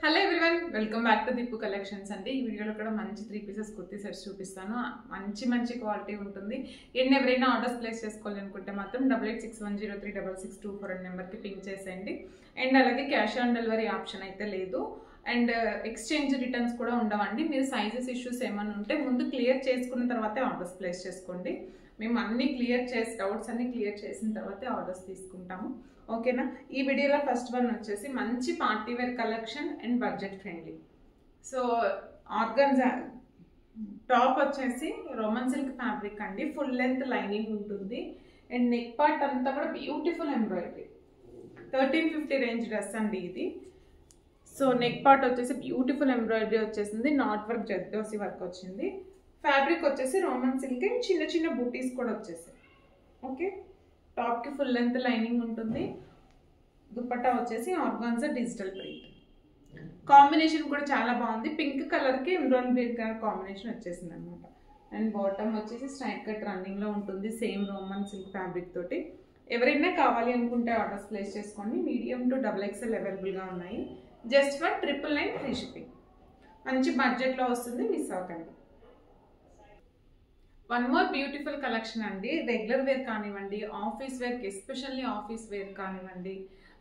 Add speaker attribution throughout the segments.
Speaker 1: Hello everyone, welcome back to Deepu collections అండి. ఈ వీడియోలో కూడా మంచి 3 పీసెస్ కుర్తీ సెట్స్ చూపిస్తాను. మంచి క్వాలిటీ ఉంటుంది. ఎవరైనా ఆర్డర్స్ ప్లేస్ చేసుకోవాలనుకుంటే మాత్రం 8861036624 అనే నెంబర్కి పింక్ చేసేయండి. అండ్ అలాగే క్యాష్ ఆన్ డెలివరీ ఆప్షన్ అయితే లేదు. అండ్ ఎక్స్చేంజ్ రిటర్న్స్ కూడా ఉండవండి. మీరు సైజెస్ ఇష్యూస్ ఏమైనా ఉంటే ముందు క్లియర్ చేసుకున్న తర్వాతే ఆర్డర్స్ ప్లేస్ చేసుకోండి. మేము డౌట్స్ అన్ని క్లియర్ చేసిన తర్వాతే ఆర్డర్స్ తీసుకుంటాము. ఓకేనా. ఈ వీడియోలో ఫస్ట్ వన్ వచ్చేసి మంచి party wear collection and budget friendly. So organza top వచ్చేసి రోమన్ సిల్క్ ఫ్యాబ్రిక్ అండి. ఫుల్ లెంత్ లైనింగ్ ఉంటుంది. అండ్ నెక్ పార్ట్ అంతా కూడా బ్యూటిఫుల్ ఎంబ్రాయిడరీ. 1350 రేంజ్ డ్రెస్ అండి ఇది. సో నెక్ పార్ట్ వచ్చేసి బ్యూటిఫుల్ ఎంబ్రాయిడరీ వచ్చేసింది. నాట్ వర్క్ జర్దోసి వర్క్ వచ్చింది. ఫ్యాబ్రిక్ వచ్చేసి రోమన్ సిల్క్ అండ్ చిన్న బూటీస్ కూడా వచ్చేసాయి. ఓకే. టాప్కి ఫుల్ లెంత్ లైనింగ్ ఉంటుంది. దుపట్టా వచ్చేసి ఆర్గాన్జా డిజిటల్ ప్రింట్. కాంబినేషన్ కూడా చాలా బాగుంది. పింక్ కలర్కి ఎమ్రాన్ బీడ్ కలర్ కాంబినేషన్ వచ్చేసింది అనమాట. అండ్ బాటమ్ వచ్చేసి స్ట్రైట్ కట్ రన్నింగ్లో ఉంటుంది. సేమ్ రోమన్ సిల్క్ ఫ్యాబ్రిక్ తోటి. ఎవరైనా కావాలి అనుకుంటే ఆర్డర్స్ ప్లేస్ చేసుకోండి. మీడియం టు XXL అవైలబుల్గా ఉన్నాయి. Just for 999 free shipping. మంచి బడ్జెట్లో వస్తుంది, మిస్ అవ్వకండి. వన్ మోర్ బ్యూటిఫుల్ కలెక్షన్ అండి. రెగ్యులర్ వేర్ కానివ్వండి, ఆఫీస్ వేర్కి ఎస్పెషల్లీ ఆఫీస్ వేర్ కానివ్వండి.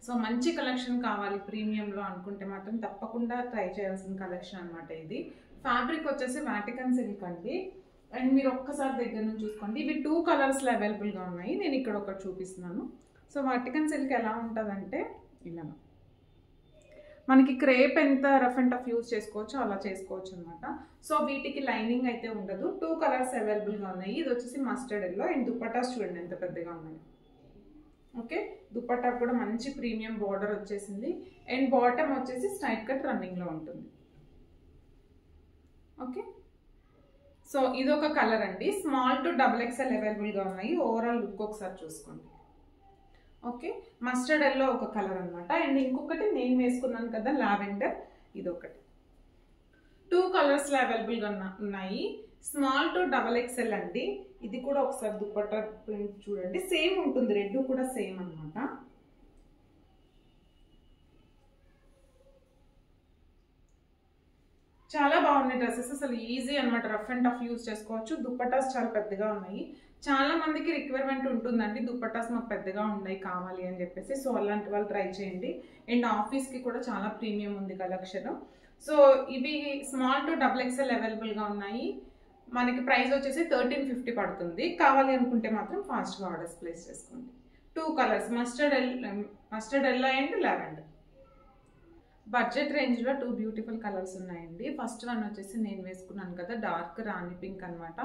Speaker 1: సో మంచి కలెక్షన్ కావాలి ప్రీమియంలో అనుకుంటే మాత్రం తప్పకుండా ట్రై చేయాల్సిన కలెక్షన్ అనమాట ఇది. ఫ్యాబ్రిక్ వచ్చేసి వాటికన్ సిల్క్ అండి. అండ్ మీరు ఒక్కసారి దగ్గర నుంచి చూసుకోండి. ఇవి 2 కలర్స్లో అవైలబుల్గా ఉన్నాయి. నేను ఇక్కడ ఒకటి చూపిస్తున్నాను. సో వాటికన్ సిల్క్ ఎలా ఉంటుందంటే ఇలా మనకి క్రేప్ ఎంత రఫ్ అండ్ టఫ్ యూజ్ చేసుకోవచ్చో అలా చేసుకోవచ్చు అనమాట. సో వీటికి లైనింగ్ అయితే ఉండదు. 2 కలర్స్ అవైలబుల్గా ఉన్నాయి. ఇది వచ్చేసి మస్టర్డ్ ఎల్లో. అండ్ దుపట్టాస్ చూడండి ఎంత పెద్దగా ఉన్నాయి. ఓకే. దుపట్టా కూడా మంచి ప్రీమియం బార్డర్ వచ్చేసింది. అండ్ బాటమ్ వచ్చేసి స్ట్రైట్ కట్ రన్నింగ్లో ఉంటుంది. ఓకే. సో ఇదొక కలర్ అండి. స్మాల్ టు XXL అవైలబుల్గా ఉన్నాయి. ఓవరాల్ లుక్ ఒకసారి చూసుకోండి. ఓకే. మస్టర్డ్ ఎల్లో ఒక కలర్ అనమాట. అండ్ ఇంకొకటి నేను వేసుకున్నాను కదా లావెండర్, ఇదొకటి. 2 కలర్స్లో అవైలబుల్గా ఉన్నాయి. స్మాల్ టు XXL అండి. ఇది కూడా ఒకసారి దుపట్టా ప్రింట్ చూడండి. సేమ్ ఉంటుంది, రెడ్ కూడా సేమ్ అనమాట. చాలా బాగున్నాయి డ్రెస్సెస్. అసలు ఈజీ అనమాట, రఫ్ అండ్ టఫ్ యూజ్ చేసుకోవచ్చు. దుపట్టాస్ చాలా పెద్దగా ఉన్నాయి. చాలా మందికి రిక్వైర్మెంట్ ఉంటుందండి, దుపట్టాస్ మాకు పెద్దగా ఉన్నాయి కావాలి అని చెప్పేసి. సో అలాంటి వాళ్ళు ట్రై చేయండి. అండ్ ఆఫీస్కి కూడా చాలా ప్రీమియం ఉంది కలెక్షన్. సో ఇవి స్మాల్ టు XXL అవైలబుల్గా ఉన్నాయి. మనకి ప్రైస్ వచ్చేసి 1350 పడుతుంది. కావాలి అనుకుంటే మాత్రం ఫాస్ట్గా ఆర్డర్స్ ప్లేస్ చేసుకోండి. 2 colours mustard yellow and lavender. Budget రేంజ్లో 2 బ్యూటిఫుల్ కలర్స్ ఉన్నాయండి. ఫస్ట్ వన్ వచ్చేసి నేను వేసుకున్నాను కదా డార్క్ రాణి పింక్ అనమాట.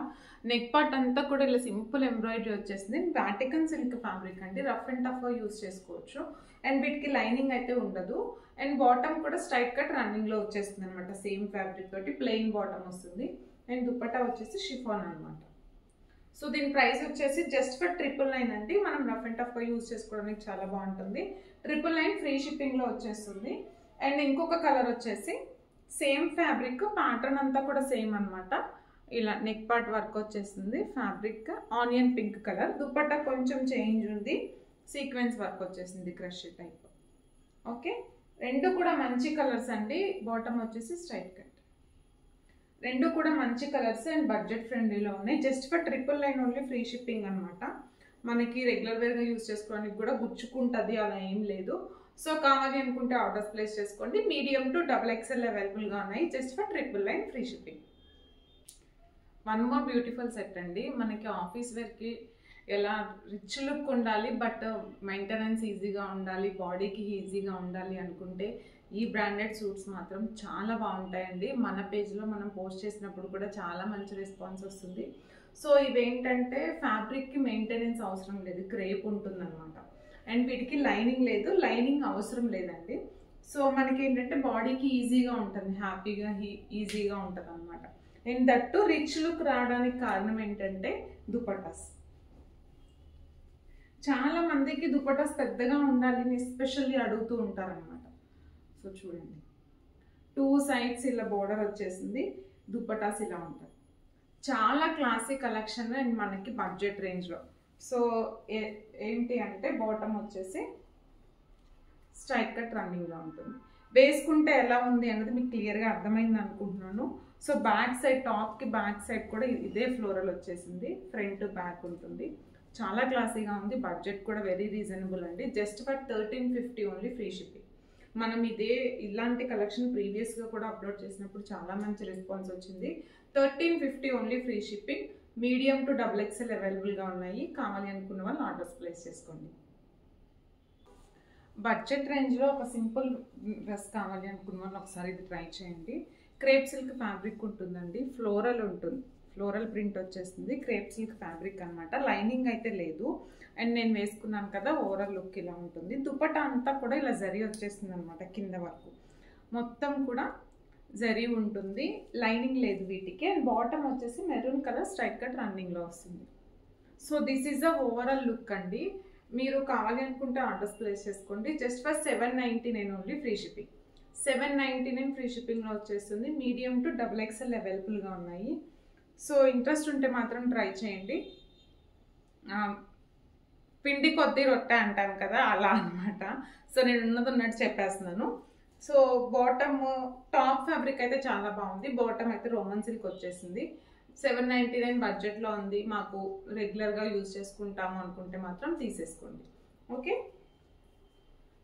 Speaker 1: నెక్ పార్ట్ అంతా కూడా ఇలా సింపుల్ ఎంబ్రాయిడరీ వచ్చేసింది. వాటికన్ సిల్క్ ఫ్యాబ్రిక్ అండి. రఫ్ అండ్ టఫ్ యూజ్ చేసుకోవచ్చు. అండ్ వీటికి లైనింగ్ అయితే ఉండదు. అండ్ బాటమ్ కూడా స్ట్రైట్ కట్ రన్నింగ్లో వచ్చేస్తుంది అనమాట. సేమ్ ఫ్యాబ్రిక్ తోటి ప్లెయిన్ బాటమ్ వస్తుంది. అండ్ దుపట్టా వచ్చేసి షిఫాన్ అనమాట. సో దీని ప్రైస్ వచ్చేసి జస్ట్ ఫర్ 999 అండి. మనం రఫ్ అండ్ టఫ్గా యూజ్ చేసుకోవడానికి చాలా బాగుంటుంది. 999 ఫ్రీ షిప్పింగ్లో వచ్చేస్తుంది. అండ్ ఇంకొక కలర్ వచ్చేసి సేమ్ ఫ్యాబ్రిక్, ప్యాటర్న్ అంతా కూడా సేమ్ అనమాట. ఇలా నెక్ పార్ట్ వర్క్ వచ్చేసింది. Fabric onion pink colour. Dupatta కొంచెం చేంజ్ ఉంది. సీక్వెన్స్ వర్క్ వచ్చేసింది, క్రష్ టైప్. ఓకే. రెండు కూడా మంచి కలర్స్ అండి. బాటమ్ వచ్చేసి స్ట్రైట్ కట్. రెండు కూడా మంచి కలర్స్ అండ్ బడ్జెట్ ఫ్రెండ్లీలో ఉన్నాయి. Just for 999 only free shipping అనమాట. మనకి రెగ్యులర్ వేర్గా యూజ్ చేసుకోవడానికి కూడా గుచ్చుకుంటుంది, అలా ఏం లేదు. సో కావాలి అనుకుంటే ఆర్డర్స్ ప్లేస్ చేసుకోండి. మీడియం టు XXL అవైలబుల్గా ఉన్నాయి. Just for 999 free shipping. One more beautiful set అండి. మనకి ఆఫీస్ వేర్కి ఎలా రిచ్ లుక్ ఉండాలి, బట్ మెయింటెనెన్స్ ఈజీగా ఉండాలి, బాడీకి ఈజీగా ఉండాలి అనుకుంటే ఈ బ్రాండెడ్ సూట్స్ మాత్రం చాలా బాగుంటాయండి. మన పేజ్లో మనం పోస్ట్ చేసినప్పుడు కూడా చాలా మంచి రెస్పాన్స్ వస్తుంది. సో ఇవేంటంటే ఫ్యాబ్రిక్కి మెయింటెనెన్స్ అవసరం లేదు, క్రేప్ ఉంటుందన్నమాట. అండ్ వీటికి లైనింగ్ లేదు, లైనింగ్ అవసరం లేదండి. సో మనకి ఏంటంటే బాడీకి ఈజీగా ఉంటుంది, హ్యాపీగా ఈజీగా ఉంటుంది అనమాట. అండ్ దట్టు రిచ్ లుక్ రావడానికి కారణం ఏంటంటే దుపట్టాస్. చాలా మందికి దుపట్టాస్ పెద్దగా ఉండాలని ఎస్పెషల్లీ అడుగుతూ ఉంటారనమాట. సో చూడండి, 2 సైడ్స్ ఇలా బోర్డర్ వచ్చేసింది. దుపట్టాస్ ఇలా ఉంటుంది. చాలా క్లాసీ కలెక్షన్ అండ్ మనకి బడ్జెట్ రేంజ్లో. సో ఏంటి అంటే బాటమ్ వచ్చేసి స్ట్రైట్ కట్ రన్నింగ్లో ఉంటుంది. వేసుకుంటే ఎలా ఉంది అన్నది మీకు క్లియర్గా అర్థమైంది అనుకుంటున్నాను. సో బ్యాక్ సైడ్, టాప్కి బ్యాక్ సైడ్ కూడా ఇదే ఫ్లోరల్ వచ్చేసింది, ఫ్రంట్ బ్యాక్ ఉంటుంది. చాలా క్లాసీగా ఉంది. బడ్జెట్ కూడా వెరీ రీజనబుల్ అండి. Just for 1350 only, free shipping. మనం ఇలాంటి కలెక్షన్ ప్రీవియస్గా కూడా అప్లోడ్ చేసినప్పుడు చాలా మంచి రెస్పాన్స్ వచ్చింది. 1350 only, free shipping. Medium to XXL అవైలబుల్గా ఉన్నాయి. కావాలి అనుకున్న వాళ్ళు ఆర్డర్స్ ప్లేస్ చేసుకోండి. బడ్జెట్ రేంజ్లో ఒక సింపుల్ డ్రెస్ కావాలి అనుకున్న వాళ్ళు ఒకసారి ఇది ట్రై చేయండి. క్రేప్ సిల్క్ ఫ్యాబ్రిక్ ఉంటుందండి, ఫ్లోరల్ ఉంటుంది, ఫ్లోరల్ ప్రింట్ వచ్చేస్తుంది. క్రేప్ సిల్క్ ఫ్యాబ్రిక్ అనమాట. లైనింగ్ అయితే లేదు. అండ్ నేను వేసుకున్నాను కదా, ఓవరాల్ లుక్ ఇలా ఉంటుంది. దుపట్టా అంతా కూడా ఇలా జరీ వచ్చేస్తుంది అనమాట, కింద వరకు మొత్తం కూడా జరీ ఉంటుంది. లైనింగ్ లేదు వీటికి. అండ్ బాటమ్ వచ్చేసి మెరూన్ కలర్ స్ట్రైట్ కట్ రన్నింగ్లో వస్తుంది. So this is the overall look అండి. మీరు కావాలి అనుకుంటే ఆర్డర్స్ ప్లేస్ చేసుకోండి. Just for 799 only, free shipping. 799 free షిప్పింగ్లో వచ్చేస్తుంది. మీడియం టు XXL అవైలబుల్గా ఉన్నాయి. సో ఇంట్రెస్ట్ ఉంటే మాత్రం ట్రై చేయండి. పిండి కొద్ది రొట్టె అంటాను కదా, అలా అనమాట. సో నేను ఉన్నట్టు చెప్పేస్తున్నాను. సో బాటమ్, టాప్ ఫ్యాబ్రిక్ అయితే చాలా బాగుంది. బాటమ్ అయితే రోమన్ సిల్క్ వచ్చేసింది. 799 బడ్జెట్లో ఉంది. మాకు రెగ్యులర్గా యూజ్ చేసుకుంటాము అనుకుంటే మాత్రం తీసేసుకోండి. ఓకే,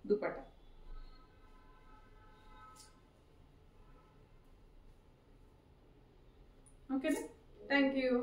Speaker 1: దుపట్టా. ఓకేనా, థ్యాంక్ యూ.